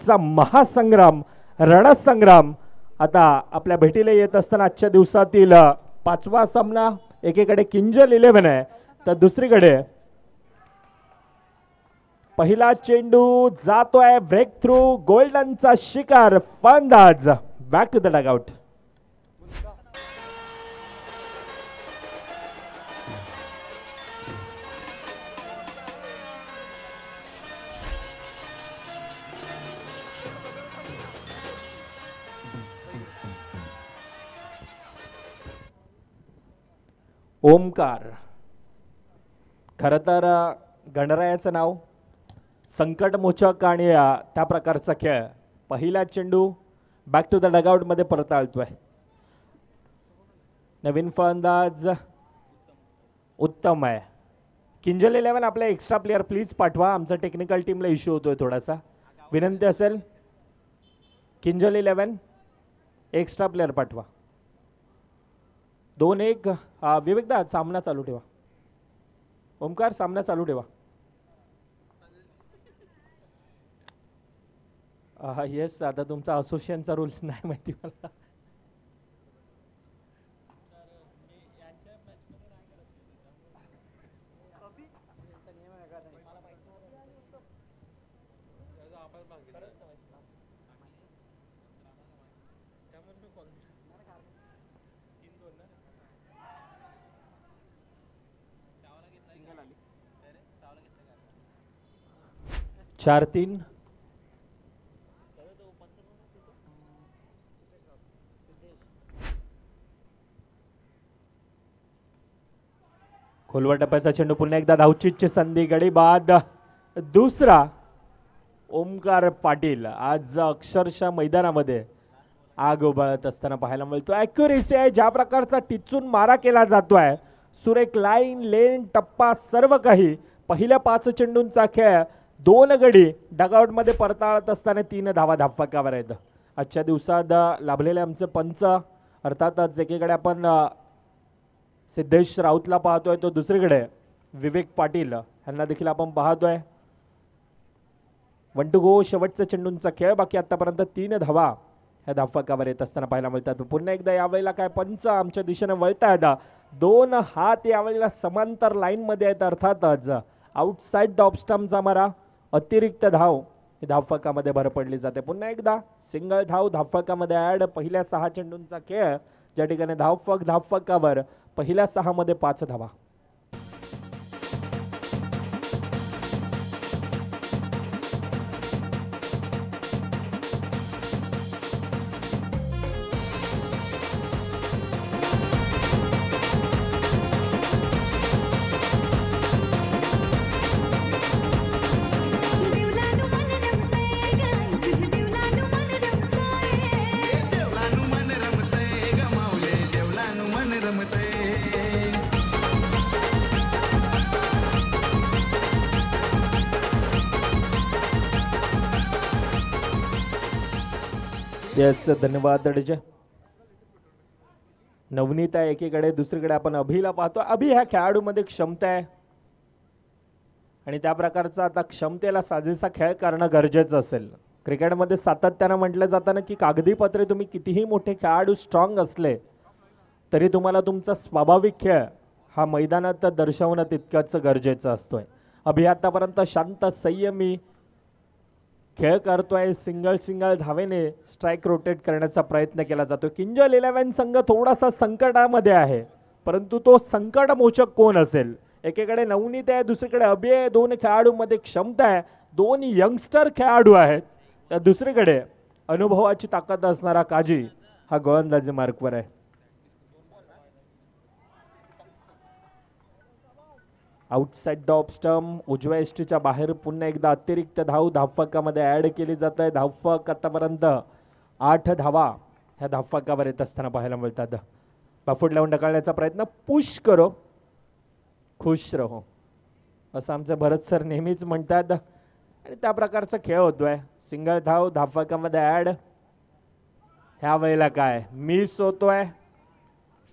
शेवटचा महासंग्राम रणसंग्राम आता आपल्या भेटीला येत असताना आजच्या दिवसातील पाचवा सामना एकीकडे किंजल 11 आहे तर दुसरीकडे पहिला चेंडू जातोय ब्रेक थ्रू गोल्डनचा शिकार फलंदाज back to the dugout. Omkar खरं तर गणरायाचं नाव संकटमोचक आणि त्या प्रकारचा खेळ. पहिला चेंडू बॅक टू द डगआउट मध्ये परताळतोय. नवीन फलंदाज उत्तम आहे. किंजल 11 आपल्या एक्स्ट्रा प्लेयर प्लीज पाठवा. आमचा टेक्निकल टीमला इश्यू होतोय थोडासा. विनंती असेल किंजल 11 एक्स्ट्रा प्लेयर पाठवा. 2-1 विवेकदा सामना चालू ठेवा. ओमकार सामना चालू ठेवा. येस आता तुमचा असोसिएशनचा रूल्स नाही माहिती मला. चार 3 खोलवर टप्प्याचा चेंडू पुन्हा एकदा धावचीची संधी गडी बाद दुसरा. ओमकार पाटील आज अक्षरशः मैदानामध्ये आग उभाळत असताना पाहायला मिळतो. ॲक्युरेसी आहे ज्या प्रकारचा टिचून मारा केला जातोय. सुरेख लाईन लेन टप्पा सर्व काही. पहिल्या 5 चेंडूंचा खेळ 2 गडी डगआउट मध्ये परताळत असताना 3 धावा धापकावर आहेत. आजच्या दिवसात लाभलेले आमचे पंच अर्थातच एकीकडे आपण सिद्धेश राऊतला पाहतोय तो दुसरीकडे विवेक पाटील यांना देखील आपण पाहतोय. 1 टू गो शेवटच्या चेंडूंचा खेळ. बाकी आतापर्यंत 3 धावा ह्या धापकावर येत असताना पाहायला मिळतात. पुन्हा एकदा यावेळेला काय पंच आमच्या दिशेने वळतायत. 2 हात यावेळेला समांतर लाईन मध्ये आहेत. अर्थातच आउटसाइड द ऑफ स्टंपचा मारा अतिरिक्त धाव धावफलकामध्ये भर पडली जाते. पुन्हा एकदा सिंगल धाव धावफलकामध्ये ऍड. पहिल्या 6 चेंडूंचा खेळ ज्या ठिकाणी धावफलकावर पहिल्या 6 मध्ये 5 धावा. येस धन्यवाद डीजे. नवनीत आहे एकीकडे दुसरीकडे आपण अभिला पाहतो. अभि ह्या खेळाडूमध्ये क्षमता आहे आणि त्या प्रकारचा आता क्षमतेला साजेसा खेळ करणं गरजेचं असेल. क्रिकेटमध्ये सातत्यानं म्हटलं जातं ना की कागदी पत्रे तुम्ही कितीही मोठे खेळाडू स्ट्रॉंग असले तरी तुम्हाला तुमचा स्वाभाविक खेळ हा मैदानात दर्शवणं तितकंच गरजेचं असतोय. अभि आतापर्यंत शांत संयमी खेळ करतोय. सिंगल धावेने स्ट्राइक रोटेट करण्याचा प्रयत्न केला जातो. किंजल 11 संघ थोडासा संकटामध्ये आहे परंतु तो संकटमोचक कोण असेल. एकीकडे नवनीत आहे दुसरीकडे अभि आहे. 2 खेळाडूंमध्ये क्षमता आहे. 2 यंगस्टर खेळाडू आहेत. तर दुसरीकडे अनुभवाची ताकद असणारा काजी हा गोलंदाजी मार्कवर आहे. आउटसाइड द ऑफ स्टंप उजव्या एसटीच्या बाहेर पुन्हा एकदा अतिरिक्त धाव धावफलकामध्ये ऍड केली जात आहे. धावफलक आतापर्यंत 8 धावा ह्या धावफलकावर येत असताना पाहायला मिळतात. बाफूट लावून ढकलण्याचा प्रयत्न. पुश करो खुश रहो असं आमचे भरत सर नेहमीच म्हणतात आणि त्या प्रकारचा खेळ होतोय. सिंगल धाव धावफलकामध्ये ऍड. ह्या वेळेला काय मिस होतोय.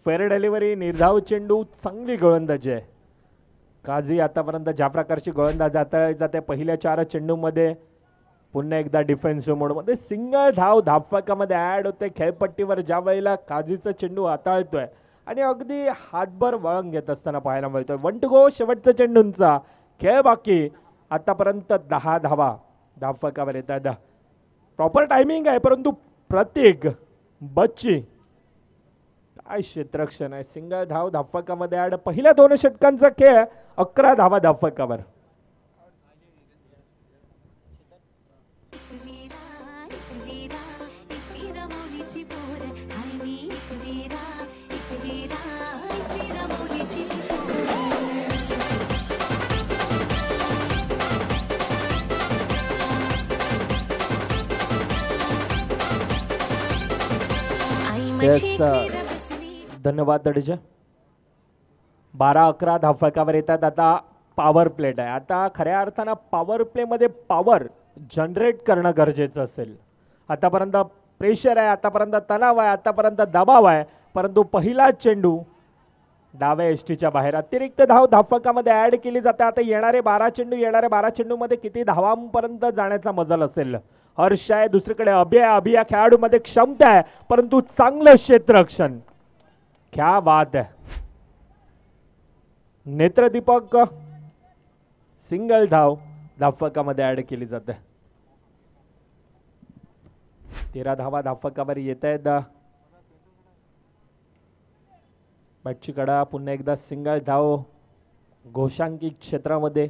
फेअर डिलिव्हरी निर्धाव चेंडू चांगली गोलंदाजी आहे. काझी आतापर्यंत ज्या प्रकारची गोलंदाजी हाताळली जाते पहिल्या 4 चेंडूमध्ये पुन्हा एकदा डिफेन्सिव्ह मोडमध्ये सिंगल धाव धावफलकामध्ये ऍड होते. खेळपट्टीवर ज्या वेळेला काजीचा चेंडू हाताळतोय आणि अगदी हातभर वळण घेत असताना पाहायला मिळतोय. 1 to go शेवटचा चेंडूंचा खेळ बाकी. आतापर्यंत 10 धावा धावफलकावर येतात. प्रॉपर टायमिंग आहे, परंतु प्रत्येक बच्ची काय क्षेत्ररक्षण आहे. सिंगल धाव धावफलकामध्ये ऍड. पहिल्या 2 षटकांचा खेळ 11 धावा धावफलकावर. धन्यवाद दडजे. 12-11 धावफलकावर येतात. आता पॉवर प्लेट आहे. आता खऱ्या अर्थानं पॉवर प्ले मध्ये पॉवर जनरेट करणं गरजेचं असेल. आतापर्यंत प्रेशर आहे, आतापर्यंत तणाव आहे, आतापर्यंत दबाव आहे, परंतु पहिला चेंडू डाव्या एसटीच्या बाहेर. अतिरिक्त धाव धावफलकामध्ये ऍड केली जाते. आता येणारे 12 चेंडूमध्ये किती धावांपर्यंत जाण्याचा मजल असेल. हर्ष आहे, दुसरीकडे अभि आहे. अभि या खेळाडूमध्ये क्षमता आहे, परंतु चांगलं क्षेत्ररक्षण. क्या बात आहे. नेत्रदीपक सिंगल धाव धावफलकामध्ये ऍड केली जाते. 13 धावा धावफलकावर येत आहेत. बॅटची कडा पुन्हा एकदा सिंगल धाव घोषांकित क्षेत्रामध्ये.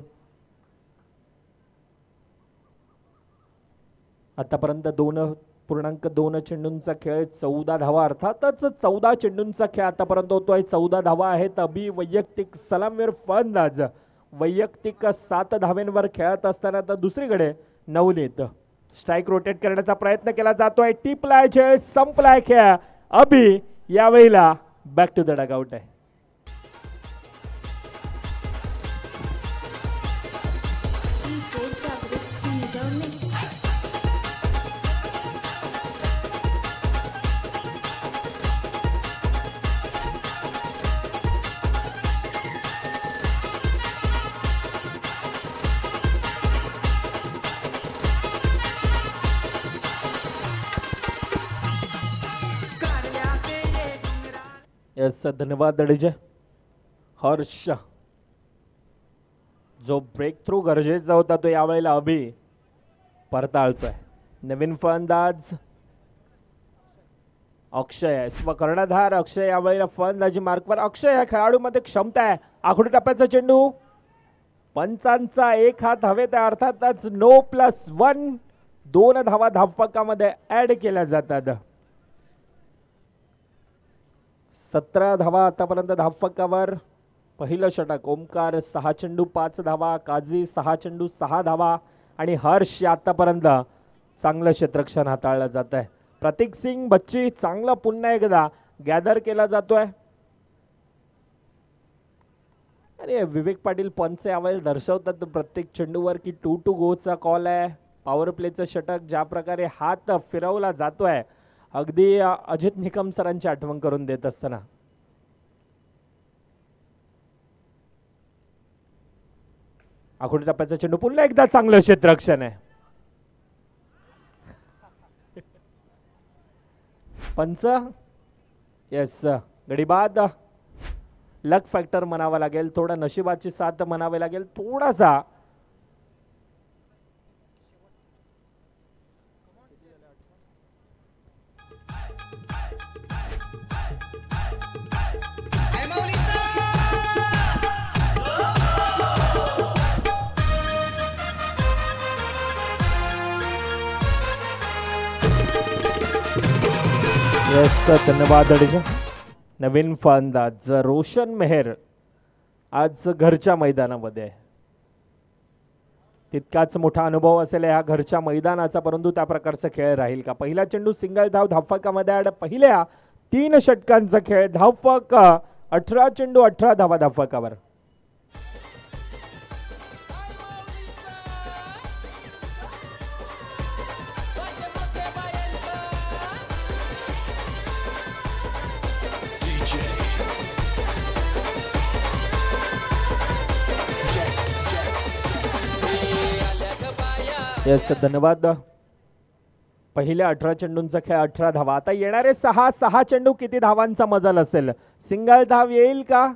आतापर्यंत 2.2 चेंडूंचा खेळ 14 धावा. अर्थातच 14 चेंडूंचा खेळ आतापर्यंत होतोय. 14 धावा आहेत. अभि वैयक्तिक सलामीवीर फलंदाज वैयक्तिक 7 धावेंवर खेळत असताना तर दुसरीकडे नवनीत स्ट्राईक रोटेट करण्याचा प्रयत्न केला जातोय. टिपलाय खेळ, संपलाय खेळ. अभि यावेळेला बॅक टू द डगआउट आहे. यस, धन्यवाद दडजे. हर्ष जो ब्रेक थ्रू गरजेचा होता तो यावेळेला अभि परताळतोय. नवीन फलंदाज अक्षय, स्वकर्णधार अक्षय यावेळेला फलंदाजी मार्कवर. अक्षय या खेळाडूमध्ये क्षमता आहे. आखुडी टप्प्याचा चेंडू, पंचांचा एक हात हवेत आहे. अर्थातच No+1 2 धावा धावफलकामध्ये ऍड केल्या जातात. 17 धावा आतापर्यंत धावफलकावर. पहिलं षटक ओमकार 6 चेंडू 5 धावा, काझी 6 चेंडू 6 धावा आणि हर्ष आतापर्यंत चांगलं क्षेत्ररक्षण हाताळलं जात आहे. प्रतीक सिंग बच्ची चांगला पुन्हा एकदा गॅदर केला जातोय. आणि विवेक पाटील पंच यावेळेला दर्शवतात प्रत्येक चेंडूवर की 2 to go चा कॉल आहे. पॉवर प्लेचं षटक ज्या प्रकारे हात फिरवला जातोय अगदी अजित निकम सरांची आठवण करून देत असताना. आखुडी टप्प्याचा चेंडू पुन्हा एकदा चांगलं क्षेत्ररक्षण आहे. पंच येस, गडीबाद लक फॅक्टर म्हणावा लागेल, थोडा नशिबाची साथ म्हणावी लागेल. थोडासा धन्यवाद. नवीन फलंदाज रोशन मेहर आज घरच्या मैदानामध्ये. तितकाच मोठा अनुभव असेल ह्या घरच्या मैदानाचा, परंतु त्या प्रकारचा खेळ राहील का. पहिला चेंडू सिंगल धाव धावफलकामध्ये ऍड. पहिल्या 3 षटकांचा खेळ. धावफलक 18 चेंडू 18 धावा धावफलकावर. येस धन्यवाद. पहिल्या 18 चेंडूंचा खेळ 18 धावा. आता येणारे 6 चेंडू किती धावांचा मजल असेल? सिंगल धाव येईल का?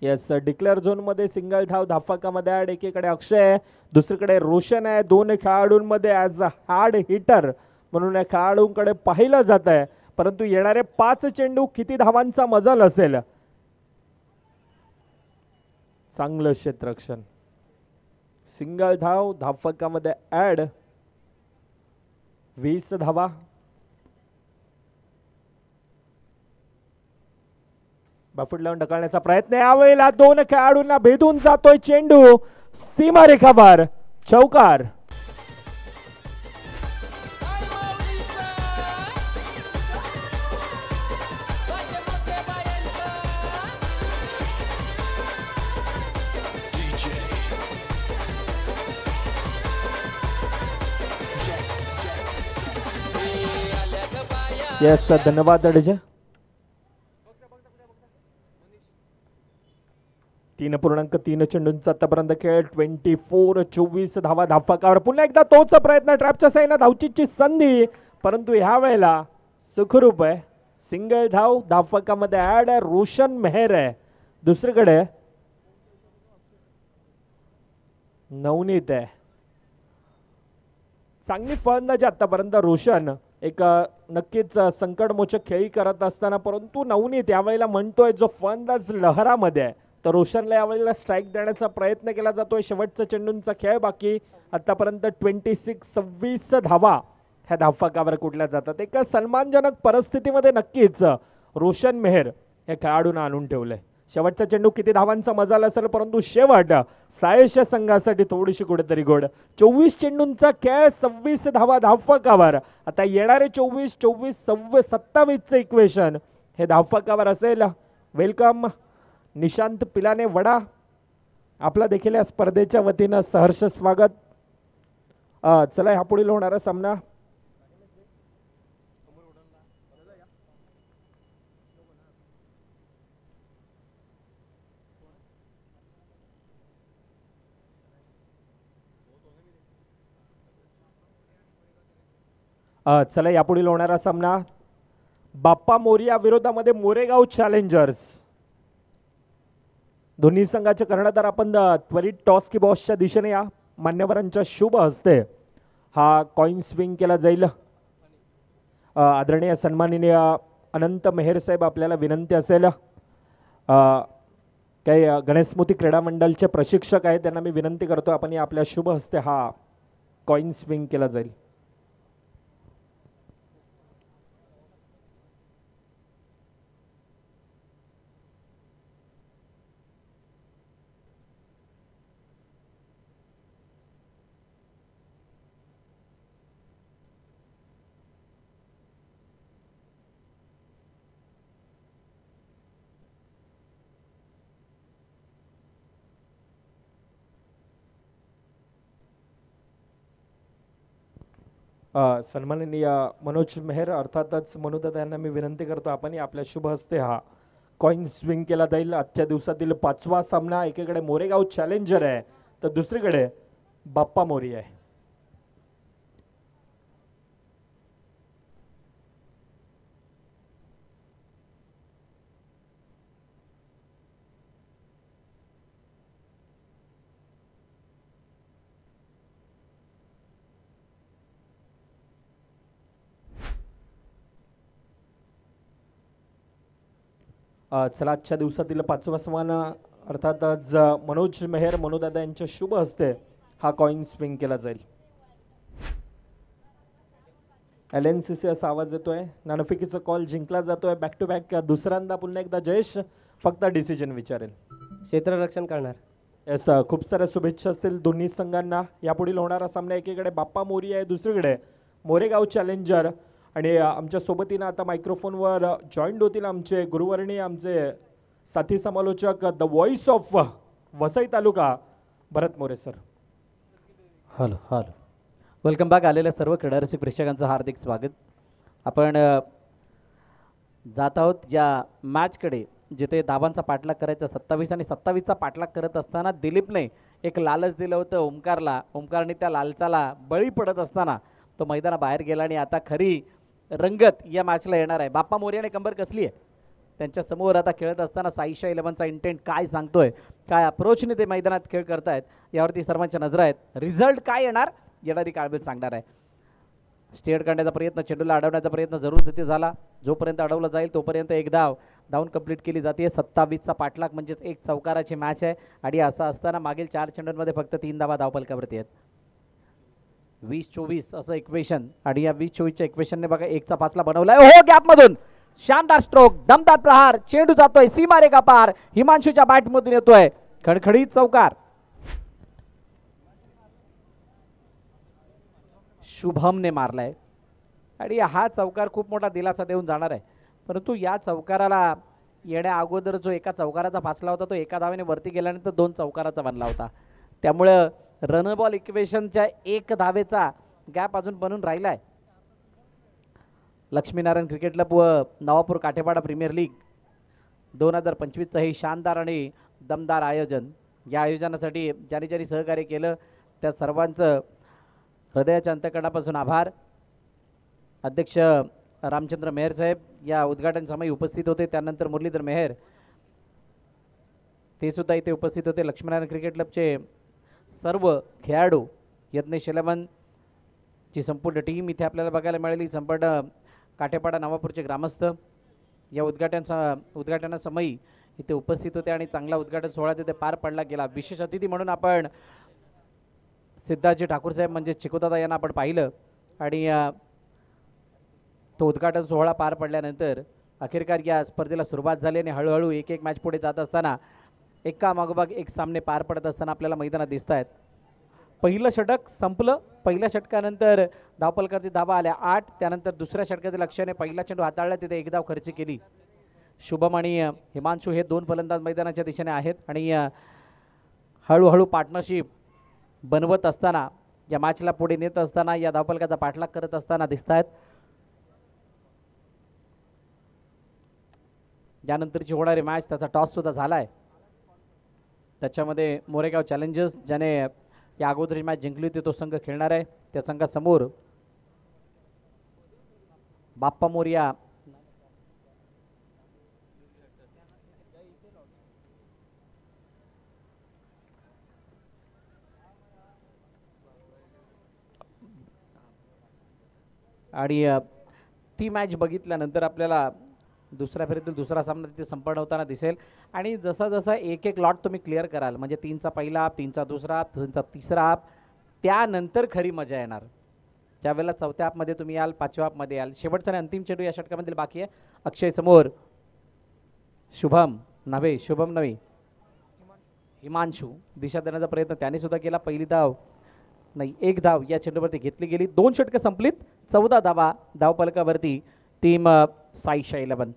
येस डिक्लेअर झोन मध्ये सिंगल धाव धावफलकामध्ये ऍड. एकीकडे अक्षय दुसरीकडे रोशन आहे. दोन खेळाडूंमध्ये ॲज अ हार्ड हिटर म्हणून या खेळाडूंकडे पाहिलं जात आहे. परंतु येणारे 5 चेंडू किती धावांचा मजल असेल? चांगलं क्षेत्ररक्षण. सिंगल धाव धावफलकामध्ये ऍड. 20 धावा. बाफूट लावून ढकलण्याचा प्रयत्न. यावेळेला दोन खेळाडूंना भेदून जातोय चेंडू. सीमारेखावर चौकार. येस धन्यवाद अडजे. 3.3 चेंडूंचा आतापर्यंत खेळ. 24 धावा धावफलकावर. पुन्हा एकदा तोच प्रयत्न. ट्रॅपच्या साईनं धावचीची संधी परंतु ह्या वेळेला सुखरूप आहे. सिंगल धाव धावफलकामध्ये ऍड आहे. रोशन मेहर आहे. दुसरीकडे नवनीत आहे. चांगली फलंदाजी आतापर्यंत रोशन एक नक्कीच संकटमोचक खेळी करत असताना परंतु नवनीत यावेळेला म्हणतोय जो फलंदाज लहरामध्ये आहे तर रोशनला यावेळेला स्ट्राईक देण्याचा प्रयत्न केला जातोय. शेवटचा चेंडूंचा खेळ बाकी. आतापर्यंत 26 धावा ह्या धावफलकावर कुठल्या जातात. एक सन्मानजनक परिस्थितीमध्ये नक्कीच रोशन मेहर या खेळाडूंना आणून ठेवलंय. शेवटचा चेंडू किती धावांचा मजाल असेल परंतु शेवट सायश संघासाठी थोडीशी कुठेतरी गोड. 24 चेंडूंचा खेळ. 26 धावा धावफलकावर. आता येणारे 24 27चं इक्वेशन हे धावफलकावर असेल. वेलकम निशांत पिलाने वडा. आपला देखील या स्पर्धेच्या वतीनं सहर्ष स्वागत. चला ह्या पुढील होणारा सामना चला यापुढील होणारा सामना बाप्पा मोरिया विरोधामध्ये मोरेगाव चॅलेंजर्स. दोन्ही संघाचे कर्णधार आपण त्वरित टॉस की बॉसच्या दिशेने या. मान्यवरांच्या शुभ हस्ते हा कॉइन स्विंग केला जाईल. आदरणीय सन्माननीय अनंत मेहर साहेब आपल्याला विनंती असेल. काही गणेशस्मृती क्रीडा मंडळचे प्रशिक्षक आहेत त्यांना मी विनंती करतो आपण आपल्या शुभ हस्ते हा कॉइन स्विंग केला जाईल. सन्माननीय मनोज मेहर अर्थातच मनोदादा यांना मी विनंती करतो आपण आपल्या शुभ हस्ते हा कॉइन स्विंग केला जाईल. आजच्या दिवसातील 5वा सामना. एकीकडे मोरेगाव चॅलेंजर आहे तर दुसरीकडे बाप्पा मोरी आहे. चला आजच्या दिवसातील 5वा सामना अर्थातच मनोज मेहर मनोदादा यांच्या शुभ हस्ते हा कॉइन स्विंग केला जाईल. LNCC असा आवाज येतोय. नाणेफेकीचा कॉल जिंकला जातोय. बॅक टू बॅक दुसऱ्यांदा पुन्हा एकदा जयेश फक्त डिसिजन विचारेल. क्षेत्ररक्षण करणार. येस खूप साऱ्या शुभेच्छा असतील दोन्ही संघांना. यापुढील होणारा सामना एकीकडे बाप्पा मोरी आहे दुसरीकडे मोरेगाव चॅलेंजर. आणि आमच्या सोबतीनं आता मायक्रोफोनवर जॉईंट होतील आमचे गुरुवर्णी आमचे साथी समालोचक the voice of Vasai taluka Bharat More sir. Hello hello welcome back. आलेल्या सर्व क्रीडारसिक प्रेक्षकांचं हार्दिक स्वागत. आपण जात आहोत या मॅचकडे जिथे धावांचा पाठलाग करायचा. 27 आणि 27चा पाठलाग करत असताना दिलीपने एक लालच दिलं होतं ओमकारला, ओमकारने त्या लालचाला बळी पडत असताना तो मैदानाबाहेर गेला आणि आता खरी रंगत या मॅचला येणार आहे. बाप्पा मोर्याने कंबर कसली आहे, त्यांच्या समोर आता खेळत असताना साईशा 11चा इंटेंट काय सांगतोय, काय अप्रोचने ते मैदानात खेळ करतायत यावरती सर्वांच्या नजर आहेत. रिझल्ट काय येणार येणारी काळबेल सांगणार आहे. स्टेअर काढण्याचा प्रयत्न, चेंडूला अडवण्याचा प्रयत्न जरूर तिथे झाला. जोपर्यंत अडवला जाईल तोपर्यंत एक धावून कंप्लीट केली जाते. 27चा पाठलाग म्हणजेच एक चौकाराची मॅच आहे आणि असं असताना मागील 4 चेंडूंमध्ये फक्त 3 धावा धावपलकावरती आहेत. 20-24 असं इक्वेशन आणि या 20-24च्या इक्वेशनने बघा 1चा 5ला बनवलाय. हो गॅपमधून शानदार स्ट्रोक, दमदार प्रहार, चेंडू जातोय सीमारेखा पार, हिमांशूच्या बॅटमधून येतोय खडखडीत चौकार. शुभमने मारलाय आणि हा चौकार खूप मोठा दिलासा देऊन जाणार आहे. परंतु या चौकाराला येण्या अगोदर जो एका चौकाराचा फासला होता तो एका धावेने वरती गेल्यानंतर 2 चौकाराचा बनला होता. त्यामुळं रन बॉल इक्वेशनच्या 1 धावेचा गॅप अजून बनून राहिलाय. लक्ष्मीनारायण क्रिकेट क्लब व नवापूर काठेपाडा प्रीमियर लीग 2025चं हे शानदार आणि दमदार आयोजन. या आयोजनासाठी ज्यांनी ज्यांनी सहकार्य केलं त्या सर्वांचं हृदयाच्या अंतकरणापासून आभार. अध्यक्ष रामचंद्र मेहर साहेब या उद्घाटन समयी उपस्थित होते. त्यानंतर मुरलीधर मेहर ते सुद्धा इथे उपस्थित होते. लक्ष्मीनारायण क्रिकेट क्लबचे सर्व खेळाडू, यज्ञेश 11ची संपूर्ण टीम इथे आपल्याला बघायला मिळाली. संपूर्ण काठेपाडा नवापूरचे ग्रामस्थ या उद्घाटनासमयी इथे उपस्थित होते आणि चांगला उद्घाटन सोहळा तिथे पार पडला गेला. विशेष अतिथी म्हणून आपण सिद्धार्थजी ठाकूर साहेब म्हणजे चिकोदादा यांना आपण पाहिलं आणि तो उद्घाटन सोहळा पार पडल्यानंतर अखेरकार या स्पर्धेला सुरुवात झाली आणि हळूहळू एक एक मॅच पुढे जात असताना एका मागोमाग एक सामने पार पडत असताना आपल्याला मैदानात दिसत आहेत. पहिलं षटक संपलं. पहिल्या षटकानंतर धावपलकावरती धावा आल्या 8. त्यानंतर दुसऱ्या षटकातील लक्ष्याने पहिला चेंडू हाताळला, तिथे 1 धाव खर्च केली. शुभम आणि हिमांशू हे 2 फलंदाज मैदानाच्या दिशेने आहेत आणि हळूहळू पार्टनरशिप बनवत असताना या मॅचला पुढे नेत असताना या धावपलकाचा पाठलाग करत असताना दिसत आहेत. यानंतरची होणारी मॅच त्याचा टॉस सुद्धा झाला आहे. त्याच्यामध्ये मोरेगाव चॅलेंजर्स ज्याने या अगोदर मॅच जिंकली होती तो संघ खेळणार आहे. त्या संघासमोर बाप्पा मोर्या आणि ती मॅच बघितल्यानंतर आपल्याला दुसऱ्या फेरीतील दुसरा सामना तिथे संपन्न होताना दिसेल. आणि जसा जसा एक एक लॉट तुम्ही क्लिअर कराल म्हणजे 3चा पहिला हाफ, 3चा दुसरा हाफ, 3चा तिसरा हाफ, त्यानंतर खरी मजा येणार. ज्यावेळेला 4थ्या हाफमध्ये तुम्ही याल, 5व्या हाफमध्ये याल. शेवटचा आणि अंतिम चेंडू या षटकामधील बाकी आहे. अक्षय समोर, शुभम नव्हे हिमांशू दिशा देण्याचा प्रयत्न त्याने सुद्धा केला. पहिली धाव नाही, 1 धाव या चेंडूवरती घेतली गेली. 2 षटकं संपलीत, 14 धावा धावपलकावरती टीम साईशा 11.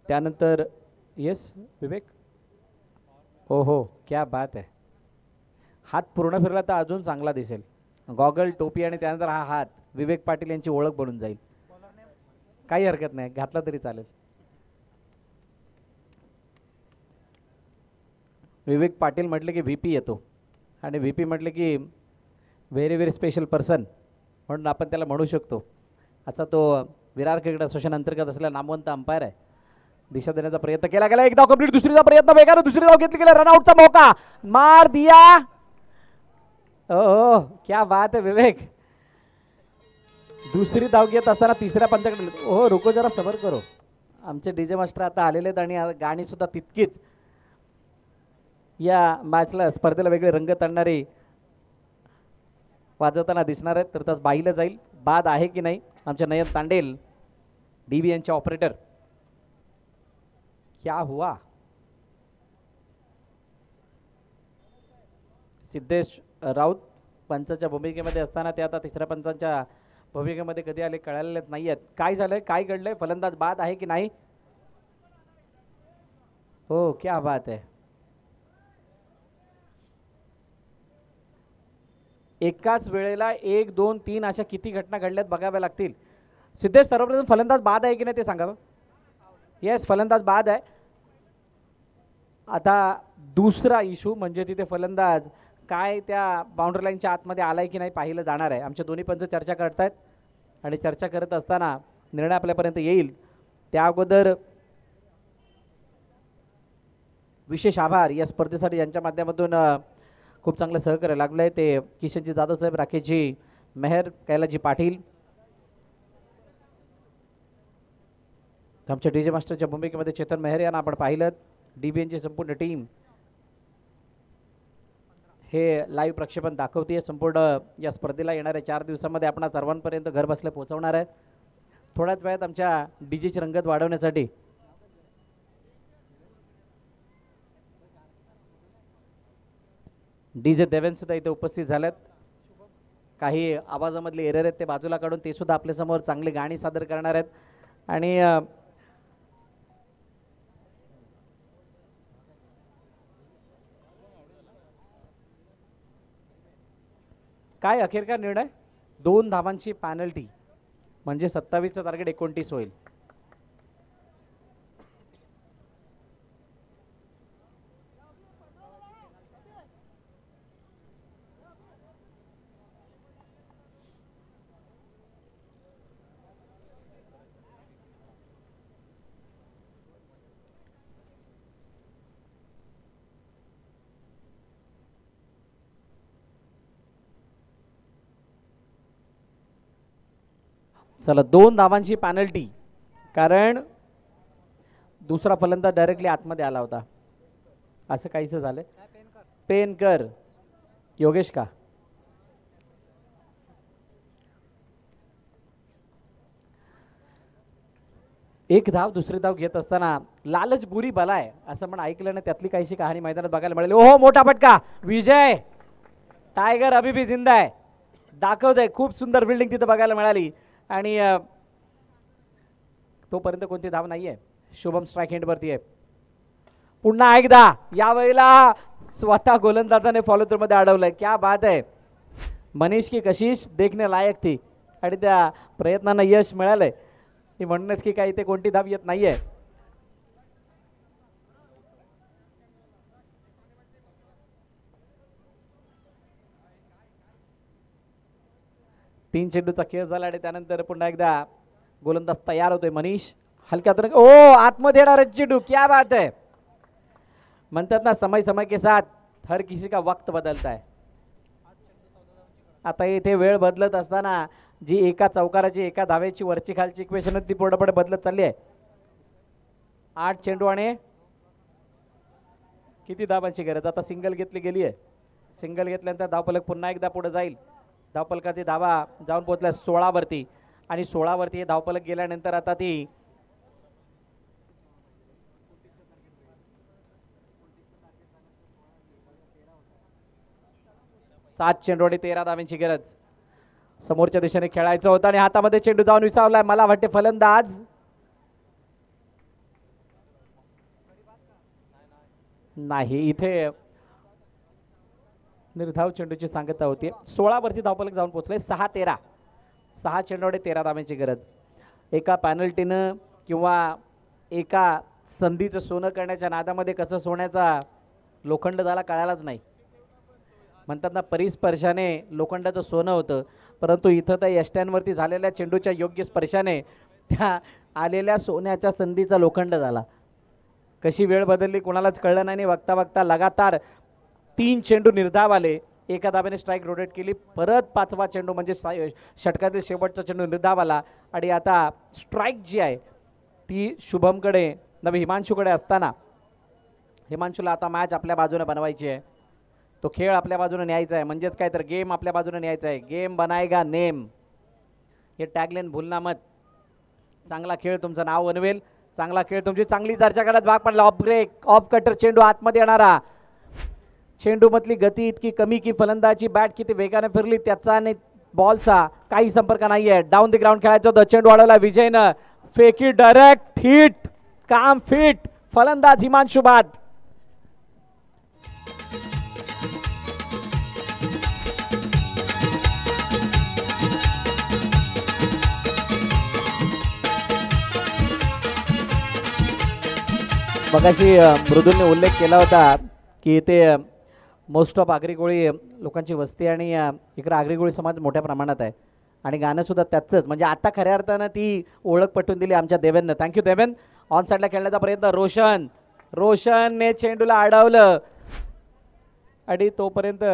त्यानंतर येस विवेक, हो हो क्या बात आहे. हात पूर्ण फिरला तर अजून चांगला दिसेल. गॉगल, टोपी आणि त्यानंतर हा हात विवेक पाटील यांची ओळख बनून जाईल. काही हरकत नाही, घातला तरी चालेल. विवेक पाटील म्हटले की व्ही पी येतो आणि व्ही पी म्हटले की व्हेरी व्हेरी स्पेशल पर्सन म्हणून आपण त्याला म्हणू शकतो. असा तो विरार क्रिकेट असोसिएशन अंतर्गत असलेला नामवंत अंपायर आहे. दिशा देण्याचा प्रयत्न केला गेला. 1 धाव कंप्लीट. दुसरीचा प्रयत्न वेगानं, दुसरी धाव घेतली गेली. रनआउटचा मौका मार दिया. ओ क्या बात है विवेक. दुसरी धाव घेत असताना तिसऱ्या पंचाकडे, हो रुको जरा सबर करो. आमचे डीजे मास्टर आता आलेले आहेत आणि गाणी सुद्धा तितकीच या मॅचला स्पर्धेला वेगळे रंगत आणणारे वाजवताना दिसणार आहेत. तर तास बाईला जाईल. बाद आहे की नाही आमचे नयन तांडेल डीबी यांचे ऑपरेटर. क्या हुआ. सिद्धेश राऊत पंचाच्या भूमिकेमध्ये असताना ते आता तिसऱ्या पंचांच्या भूमिकेमध्ये कधी आले कळालेले नाही आहेत. काय झालंय, काय घडलंय, फलंदाज बाद आहे की नाही. हो क्या बात आहे. एकाच वेळेला 1, 2, 3 अशा किती घटना घडल्यात बघाव्या लागतील. सिद्धेश सर्वप्रथम फलंदाज बाद आहे की नाही ते सांगा. येस फलंदाज बाद आहे. आता दुसरा इशू म्हणजे तिथे फलंदाज काय त्या बाउंड्री लाईनच्या आतमध्ये आलाय की नाही पाहिलं जाणार आहे. आमच्या दोन्ही पंच चर्चा करतायत आणि चर्चा करत असताना निर्णय आपल्यापर्यंत येईल. त्या अगोदर विशेष आभार या स्पर्धेसाठी यांच्या माध्यमातून खूप चांगलं सहकार्य लागलं आहे ते किशनजी जाधव साहेब, राकेशजी मेहर, कैलासजी पाटील, आमच्या डीजे मास्टरच्या भूमिकेमध्ये चेतन मेहर यांना आपण पाहिलं. DBNची संपूर्ण टीम हे लाईव्ह प्रक्षेपण दाखवते. संपूर्ण या स्पर्धेला येणाऱ्या 4 दिवसामध्ये आपण सर्वांपर्यंत घर बसल्या पोहोचवणार आहे. थोड्याच वेळात आमच्या डीजेची रंगत वाढवण्यासाठी डीजे देवेन सुद्धा इथे उपस्थित झालेत. काही आवाजामधले एरर आहेत ते बाजूला काढून ते सुद्धा आपल्यासमोर चांगली गाणी सादर करणार आहेत. आणि काय अखेरकार निर्णय 2 धावांची पॅनल्टी म्हणजे 27चं टार्गेट 29 होईल. चला 2 धावांची पॅनल्टी, कारण दुसरा फलंदाज डायरेक्टली आतमध्ये आला होता. असं काहीच झालं. पेनकर योगेश का एक धाव दुसरी धाव घेत असताना लालच बुरी बला आहे असं पण ऐकलं ना. त्यातली काहीशी कहाणी मैदानात बघायला मिळाली. ओहो, मोठा फटका. विजय टायगर अभी भी जिंदा आहे दाखवतंय. खूप सुंदर बिल्डिंग तिथे बघायला मिळाली आणि तोपर्यंत कोणती धाव नाहीये. शुभम स्ट्राइक एंडवरती आहे. पुन्हा एकदा यावेळेला स्वतः गोलंदाजाने फॉलो थ्रू मध्ये अडवलंय. क्या बात आहे. मनीष की कशिश देखणे लायक थी आणि त्या प्रयत्नांना यश मिळालंय. म्हणूनच की काही ते कोणती धाव येत नाहीये. तीन चेंडूचा खेळ झाला आणि त्यानंतर पुन्हा एकदा गोलंदाज तयार होतोय. मनीष हलक्या ओ आतमध्ये येणार चेंडू. क्या बात है. म्हणतात ना समय समय के साथ हर किसी का वक्त बदलता है. आता इथे वेळ बदलत असताना जी एका चौकाराची एका धावेची वरची खालची इक्वेशन ती पुढे बदलत चालली आहे. 8 चेंडू आणि किती धावांची गरज. आता सिंगल घेतली गेली आहे. सिंगल घेतल्यानंतर धावफलक पुन्हा एकदा पुढे जाईल. धावफलकाची धावा जाऊन पोहोचल्या 16 वरती आणि 16 वरती हे धावफलक गेल्यानंतर आता ती 7 चेंडू आणि 13 धावांची गरज. समोरच्या दिशेने खेळायचं होतं आणि हातामध्ये चेंडू जाऊन विसावलाय. मला वाटते फलंदाज नाही. इथे निर्धाव चेंडूची सांगता होती. 16 वरती धावफलक जाऊन पोहोचले. 6-13 6 चेंडू आणि 13 धावांची गरज. एका पॅनल्टीनं किंवा एका संधीचं सोनं करण्याच्या नादामध्ये कसं सोन्याचा लोखंड झाला कळालाच नाही. म्हणतात ना परिस्पर्शाने लोखंडाचं सोनं होतं, परंतु इथं त्या यष्ट्यांवरती झालेल्या चेंडूच्या योग्य स्पर्शाने त्या आलेल्या सोन्याच्या संधीचा लोखंड झाला. कशी वेळ बदलली कोणालाच कळलं नाही. बघता बघता लगातार 3 चेंडू निर्धाव आले. एका धाब्याने स्ट्राईक रोटेट केली. परत 5वा चेंडू म्हणजे षटकातील शेवटचा चेंडू निर्धाव आला आणि आता स्ट्राईक जी आहे ती शुभमकडे नवी हिमांशूकडे असताना हिमांशूला आता मॅच आपल्या बाजूने बनवायची आहे. तो खेळ आपल्या बाजूने न्यायचा आहे. म्हणजेच काय तर गेम आपल्या बाजूने न्यायचा आहे. गेम बनाएगा नेम हे टॅगलाईन भूलना मत. चांगला खेळ तुमचं नाव बनवेल. चांगला खेळ तुमची चांगली चर्चा करत भाग पडला. ऑफ ब्रेक ऑफ कटर चेंडू आतमध्ये येणारा. चेंडू मधली गती इतकी कमी की फलंदाजी बॅट किती वेगाने फिरली त्याचा आणि बॉलचा काही संपर्क नाहीये. डाऊन द ग्राउंड खेळायचं होतं. चेंडू अडवला विजयनं. फेकी डायरेक्ट हिट काम फिट. फलंदाज हिमांशू बाद. मगाशी मृदुलने उल्लेख केला होता की इथे मोस्ट ऑफ आगरी कोळी लोकांची वस्ती आणि इकडे आगरी कोळी समाज मोठ्या प्रमाणात आहे आणि गाणंसुद्धा त्याचंच, म्हणजे आता खऱ्या अर्थानं ती ओळख पटवून दिली आमच्या देवेंद्रनं. Thank you Deven. ऑन साईडला खेळण्याचा प्रयत्न रोशनने चेंडूला अडवलं आणि तोपर्यंत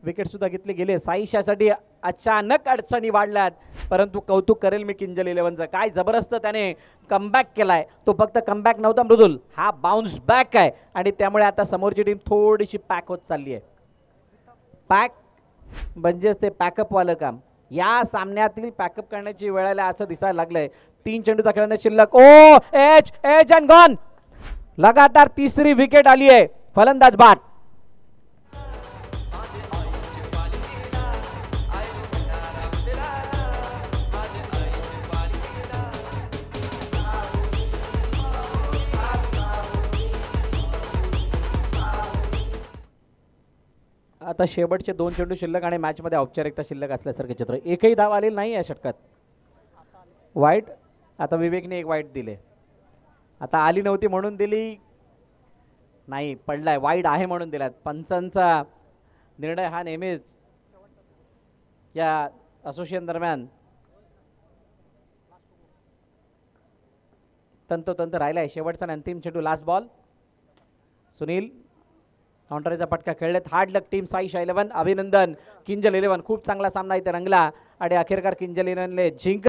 विकेटसुद्धा घेतले गेले. साईशासाठी अचानक अडचणी वाढल्यात, परंतु कौतुक करेल मी किंजल 11चं. काय जबरदस्त त्याने कमबॅक केलाय. तो फक्त कमबॅक नव्हता मृदुल, हा बाउन्स बॅक आहे आणि त्यामुळे आता समोरची टीम थोडीशी पॅक होत चालली आहे. पॅक म्हणजेच ते पॅकअपवालं काम. या सामन्यातील पॅकअप करण्याची वेळ आली असं दिसायला लागलंय. 3 चेंडूचा खेळण्यात शिल्लक. ओ एच अँड गॉन. लगातार तिसरी विकेट आली आहे. फलंदाज बाद. आता शेवटचे 2 चेंडू शिल्लक आणि मॅचमध्ये औपचारिकता शिल्लक असल्यासारखे चित्र. एकही धाव आलेली नाही या षटकात. वाईट. आता विवेकने एक वाईट दिले. आता आली नव्हती म्हणून दिली नाही, पडलाय. वाईट आहे म्हणून दिलात. पंचांचा निर्णय हा नेहमीच या असोसिएशन दरम्यान तंतोतंत राहिलाय. शेवटचा आणि अंतिम चेंडू, लास्ट बॉल. सुनील काउंटरचा फटका खेळलेत. हार्ड लक टीम साईश 11. अभिनंदन किंजल 11. खूप चांगला सामना इथे रंगला आणि अखेरकार किंजल 11ने जिंक